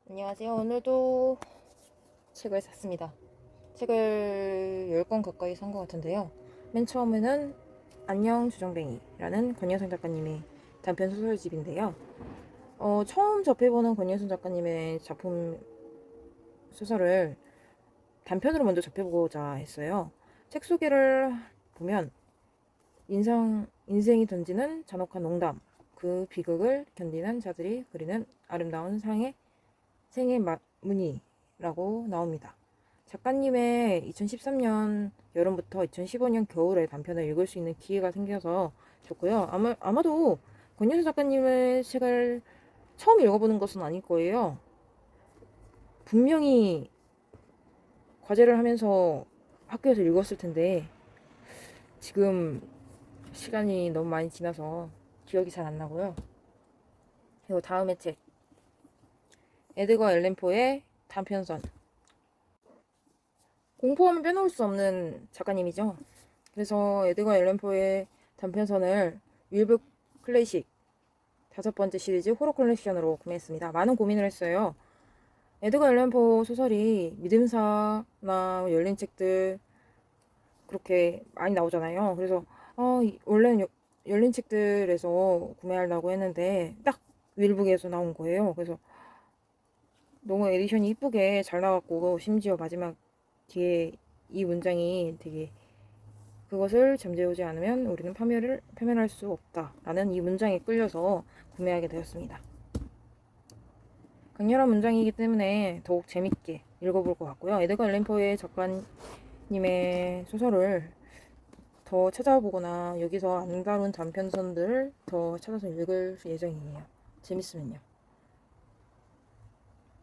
안녕하세요. 오늘도 책을 샀습니다. 책을 10권 가까이 산 것 같은데요. 맨 처음에는 안녕 주정뱅이라는 권여선 작가님의 단편 소설집인데요. 처음 접해보는 권여선 작가님의 작품 소설을 단편으로 먼저 접해보고자 했어요. 책 소개를 보면 인생이 던지는 잔혹한 농담, 그 비극을 견디는 자들이 그리는 아름다운 생의 무늬라고 나옵니다. 작가님의 2013년 여름부터 2015년 겨울에 단편을 읽을 수 있는 기회가 생겨서 좋고요. 아마도 권유수 작가님의 책을 처음 읽어보는 것은 아닐 거예요. 분명히 과제를 하면서 학교에서 읽었을 텐데 지금 시간이 너무 많이 지나서 기억이 잘 안 나고요. 그리고 다음의 책 에드거 앨런 포의 단편선. 공포하면 빼놓을 수 없는 작가님이죠. 그래서 에드거 앨런 포의 단편선을 윌브 클래식 5번째 시리즈 호러 컬렉션으로 구매했습니다. 많은 고민을 했어요. 에드거 앨런 포 소설이 믿음사나 열린 책들 그렇게 많이 나오잖아요. 그래서 원래는 열린 책들에서 구매하려고 했는데 딱 윌북에서 나온 거예요. 그래서 너무 에디션이 이쁘게 잘 나왔고 심지어 마지막 뒤에 이 문장이 되게 그것을 잠재우지 않으면 우리는 파멸할 수 없다라는 이 문장에 끌려서 구매하게 되었습니다. 강렬한 문장이기 때문에 더욱 재밌게 읽어볼 것 같고요. 에드거 앨런 포의 작가님의 소설을 더 찾아보거나 여기서 안 다룬 단편선들을 더 찾아서 읽을 예정이에요. 재밌으면요.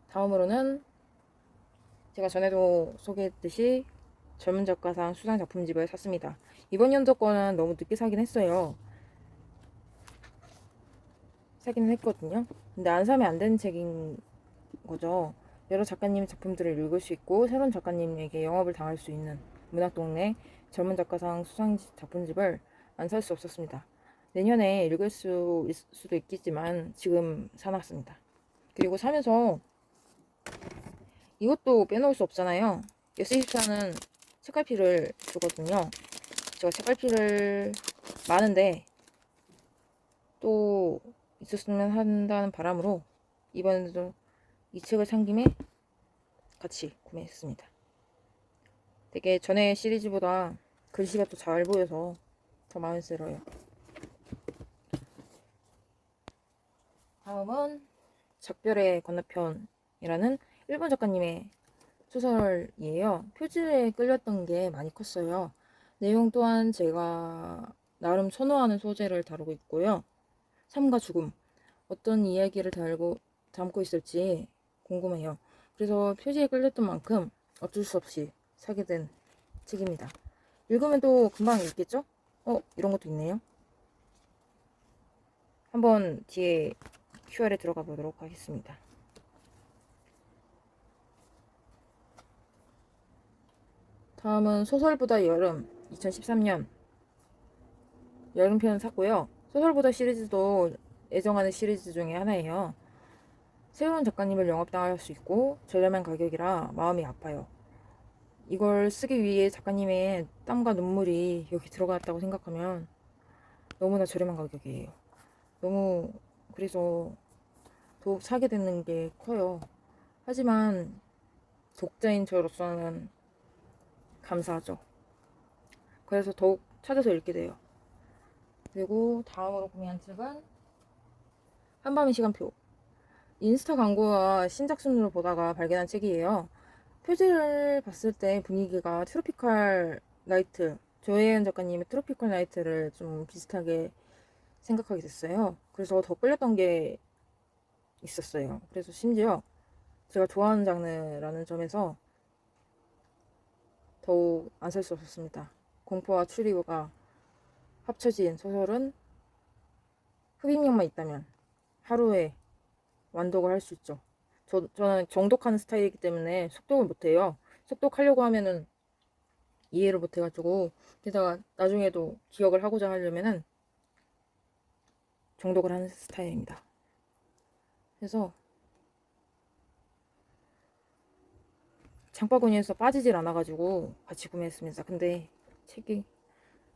다음으로는 제가 전에도 소개했듯이 젊은 작가상 수상 작품집을 샀습니다. 이번 연도 거는 너무 늦게 사긴 했어요. 사기는 했거든요. 근데 안 사면 안 되는 책인 거죠. 여러 작가님 작품들을 읽을 수 있고 새로운 작가님에게 영업을 당할 수 있는 문학동네 젊은 작가상 수상 작품집을 안 살 수 없었습니다. 내년에 읽을 수도 있겠지만 지금 사놨습니다. 그리고 사면서 이것도 빼놓을 수 없잖아요. S24는 책갈피를 주거든요. 제가 책갈피를 많은데 또 있었으면 한다는 바람으로 이번에도 이 책을 산 김에 같이 구매했습니다. 되게 전에 시리즈보다 글씨가 또 잘 보여서 더 마음에 들어요. 다음은 작별의 건너편이라는 일본 작가님의 소설이에요. 표지에 끌렸던 게 많이 컸어요. 내용 또한 제가 나름 선호하는 소재를 다루고 있고요. 삶과 죽음, 어떤 이야기를 담고 있을지 궁금해요. 그래서 표지에 끌렸던 만큼 어쩔 수 없이 사게 된 책입니다. 읽으면 또 금방 읽겠죠? 이런 것도 있네요. 한번 뒤에 QR에 들어가 보도록 하겠습니다. 다음은 소설보다 여름 2013년 여름편 샀고요. 소설보다 시리즈도 애정하는 시리즈 중에 하나예요. 새로운 작가님을 영업당할 수 있고 저렴한 가격이라 마음이 아파요. 이걸 쓰기 위해 작가님의 땀과 눈물이 여기 들어갔다고 생각하면 너무나 저렴한 가격이에요. 너무 그래서 더욱 사게 되는 게 커요. 하지만 독자인 저로서는 감사하죠. 그래서 더욱 찾아서 읽게 돼요. 그리고 다음으로 구매한 책은 한밤의 시간표. 인스타 광고와 신작 순으로 보다가 발견한 책이에요. 표지를 봤을 때 분위기가 트로피칼 나이트, 조혜연 작가님의 트로피칼 나이트를 좀 비슷하게 생각하게 됐어요. 그래서 더 끌렸던 게 있었어요. 그래서 심지어 제가 좋아하는 장르라는 점에서 더욱 안 살 수 없었습니다. 공포와 추리가 합쳐진 소설은 흡입력만 있다면 하루에 완독을 할 수 있죠. 저는 정독하는 스타일이기 때문에 속독을 못해요. 속독하려고 하면은 이해를 못해가지고 게다가 나중에도 기억을 하고자 하려면은 정독을 하는 스타일입니다. 그래서 장바구니에서 빠지질 않아가지고 같이 구매했습니다. 근데 책이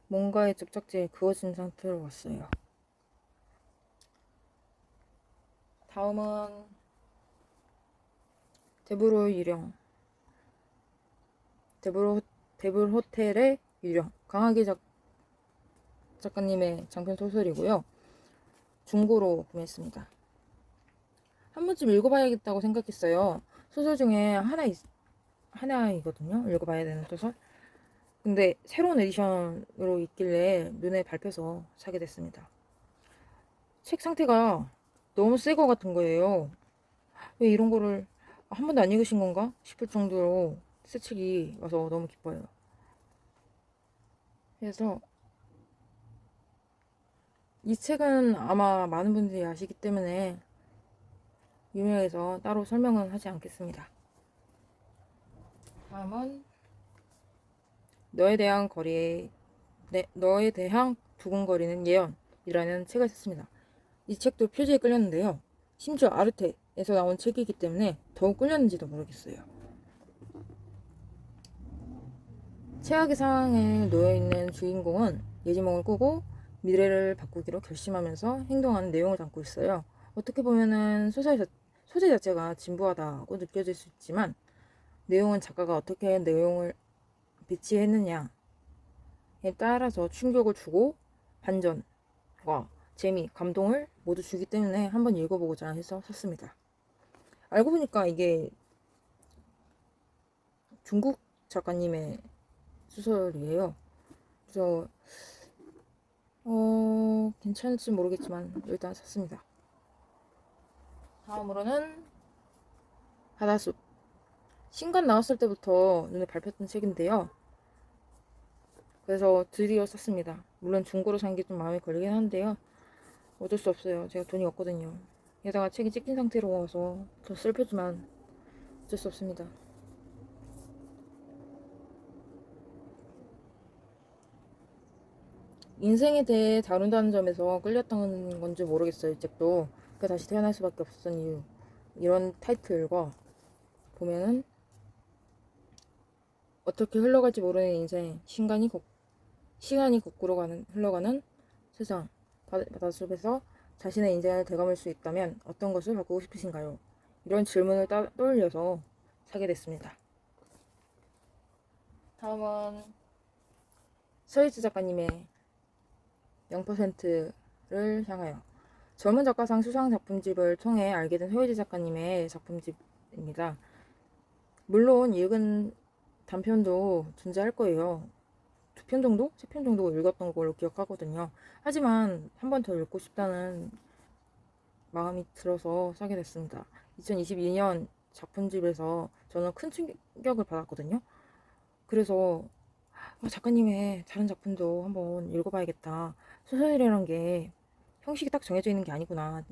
뭔가에 접착제에 그어진 상태로 왔어요. 다음은 데브로 유령. 데브로 호텔의 유령. 강하기 작가님의 장편 소설이고요. 중고로 구매했습니다. 한 번쯤 읽어봐야겠다고 생각했어요. 소설 중에 하나이거든요. 읽어봐야 되는 소설. 근데 새로운 에디션으로 있길래 눈에 밟혀서 사게 됐습니다. 책 상태가 너무 새 거 같은 거예요. 왜 이런 거를 한 번도 안 읽으신 건가 싶을 정도로 새 책이 와서 너무 기뻐요. 그래서 이 책은 아마 많은 분들이 아시기 때문에 유명해서 따로 설명은 하지 않겠습니다. 다음은 너에 대한 두근거리는 예언이라는 책을 샀습니다. 이 책도 표지에 끌렸는데요. 심지어 아르테에서 나온 책이기 때문에 더욱 끌렸는지도 모르겠어요. 최악의 상황에 놓여있는 주인공은 예지몽을 꾸고 미래를 바꾸기로 결심하면서 행동하는 내용을 담고 있어요. 어떻게 보면은 소재 자체가 진부하다고 느껴질 수 있지만 내용은 작가가 어떻게 내용을 배치했느냐에 따라서 충격을 주고 반전과 재미, 감동을 모두 주기 때문에 한번 읽어보고자 해서 샀습니다. 알고 보니까 이게 중국 작가님의 소설이에요. 그래서 괜찮을지 모르겠지만 일단 샀습니다. 다음으로는 바다숲. 신간 나왔을 때부터 눈에 밟혔던 책인데요. 그래서 드디어 샀습니다. 물론 중고로 산 게 좀 마음에 걸리긴 한데요. 어쩔 수 없어요. 제가 돈이 없거든요. 게다가 책이 찍힌 상태로 와서 더 슬프지만 어쩔 수 없습니다. 인생에 대해 다룬다는 점에서 끌렸던 건지 모르겠어요. 이 책도. 그 다시 태어날 수밖에 없었던 이유. 이런 타이틀과 보면은 어떻게 흘러갈지 모르는 인생, 시간이 거꾸로 흘러가는 세상, 바닷속에서 자신의 인생을 되감을 수 있다면 어떤 것을 바꾸고 싶으신가요? 이런 질문을 떠올려서 사게 됐습니다. 다음은 서희지 작가님의 0%를 향하여. 젊은 작가상 수상 작품집을 통해 알게 된 서희지 작가님의 작품집입니다. 물론 읽은 단편도 존재할 거예요. 2편 정도? 3편 정도 읽었던 걸로 기억하거든요. 하지만 한 번 더 읽고 싶다는 마음이 들어서 사게 됐습니다. 2022년 작품집에서 저는 큰 충격을 받았거든요. 그래서 작가님의 다른 작품도 한번 읽어봐야겠다. 소설이라는 게 형식이 딱 정해져 있는 게 아니구나.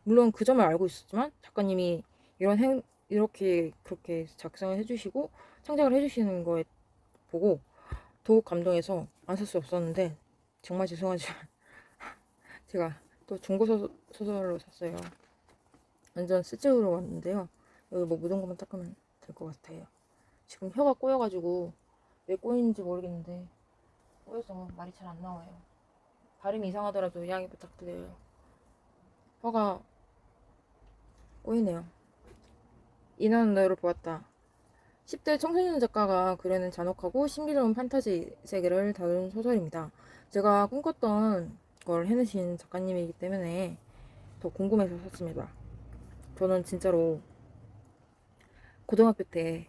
물론 그 점을 알고 있었지만 작가님이 이렇게 그렇게 작성을 해주시고 창작을 해주시는 거에 보고 더욱 감동해서 안 살 수 없었는데 정말 죄송하지만 제가 또 중고 소설로 샀어요. 완전 스즈으로 왔는데요. 여기 뭐 묻은 것만 닦으면 될 것 같아요. 지금 혀가 꼬여가지고 왜 꼬이는지 모르겠는데 꼬여서 말이 잘 안 나와요. 발음이 이상하더라도 양해 부탁드려요. 혀가 꼬이네요. 이나는 너를 보았다. 10대 청소년 작가가 그려낸 잔혹하고 신비로운 판타지 세계를 다룬 소설입니다. 제가 꿈꿨던 걸 해내신 작가님이기 때문에 더 궁금해서 샀습니다. 저는 진짜로 고등학교 때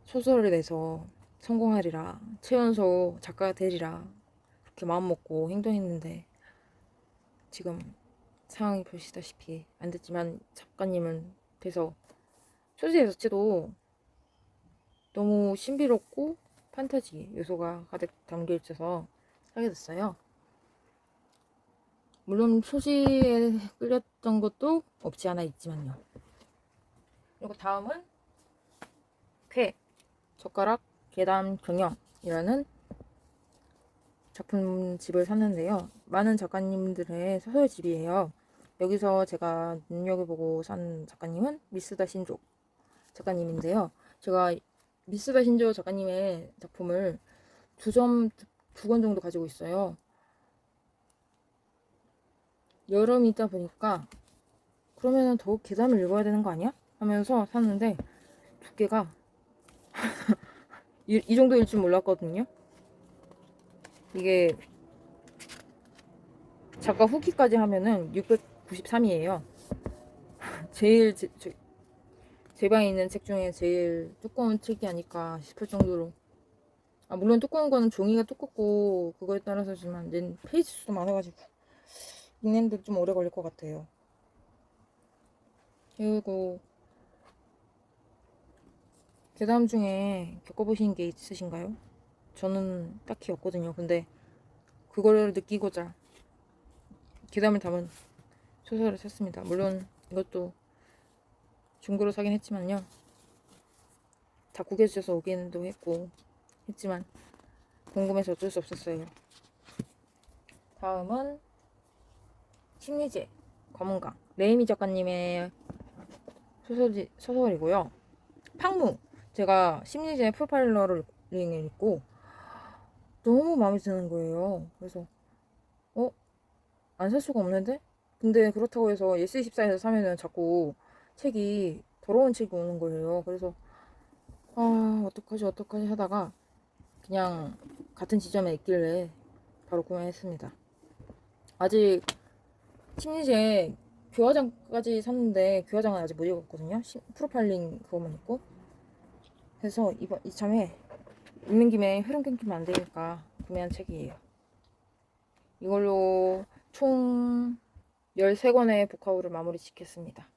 소설을 내서 성공하리라, 최연소 작가가 되리라 그렇게 마음먹고 행동했는데 지금 상황이 보시다시피 안 됐지만 작가님은 돼서 소재 자체도 너무 신비롭고 판타지 요소가 가득 담겨 있어서 사게 됐어요. 물론 소지에 끌렸던 것도 없지 않아 있지만요. 그리고 다음은 젓가락 계담 경영이라는 작품집을 샀는데요. 많은 작가님들의 소설집이에요. 여기서 제가 눈여겨보고 산 작가님은 미스다 신조 작가님인데요. 제가 미스바 신조 작가님의 작품을 두 권 정도 가지고 있어요. 여름이다 보니까 그러면은 더욱 계담을 읽어야 되는 거 아니야? 하면서 샀는데 두께가 이 정도일 줄 몰랐거든요. 이게 작가 후기까지 하면은 693이에요. 제일 제 방에 있는 책 중에 제일 두꺼운 책이 아닐까 싶을 정도로. 물론 두꺼운 거는 종이가 두껍고 그거에 따라서지만 페이지 수도 많아가지고 읽는데 좀 오래 걸릴 것 같아요. 그리고 괴담 중에 겪어보신 게 있으신가요? 저는 딱히 없거든요. 근데 그걸 느끼고자 괴담을 담은 소설을 샀습니다. 물론 이것도 중고로 사긴 했지만요. 다 구겨주셔서 오기도 했고 했지만 궁금해서 어쩔 수 없었어요. 다음은 심리제 검은강 레이미 작가님의 소설이고요. 팡무, 제가 심리제 프로파일러를 읽고 너무 마음에 드는 거예요. 그래서 안 살 수가 없는데? 근데 그렇다고 해서 예스24에서 사면은 자꾸 책이 더러운 책이 오는 거예요. 그래서 어떡하지 하다가 그냥 같은 지점에 있길래 바로 구매했습니다. 아직 심리제 교화장까지 샀는데 교화장은 아직 못 읽었거든요. 프로파일링 그것만 있고. 그래서 이참에 읽는 김에 흐름 끊기면 안 되니까 구매한 책이에요. 이걸로 총 13권의 북카우를 마무리 짓겠습니다.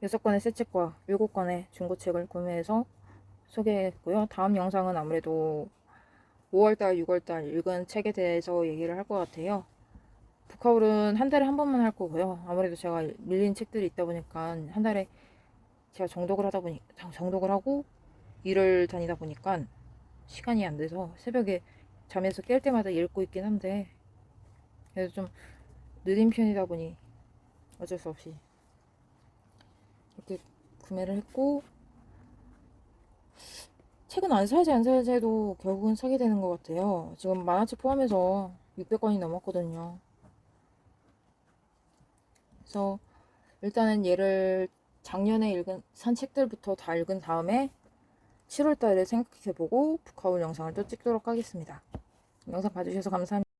6권의 새 책과 7권의 중고책을 구매해서 소개했고요. 다음 영상은 아무래도 5월달, 6월달 읽은 책에 대해서 얘기를 할 것 같아요. 북카울은 한 달에 한 번만 할 거고요. 아무래도 제가 밀린 책들이 있다 보니까 한 달에 제가 정독을 하고 일을 다니다 보니까 시간이 안 돼서 새벽에 잠에서 깰 때마다 읽고 있긴 한데 그래서 좀 느린 편이다 보니 어쩔 수 없이 이렇게 구매를 했고, 책은 안 사야지 해도 결국은 사게 되는 것 같아요. 지금 만화책 포함해서 600권이 넘었거든요. 그래서 일단은 얘를 작년에 산 책들부터 다 읽은 다음에 7월달에 생각해보고 북카울 영상을 또 찍도록 하겠습니다. 영상 봐주셔서 감사합니다.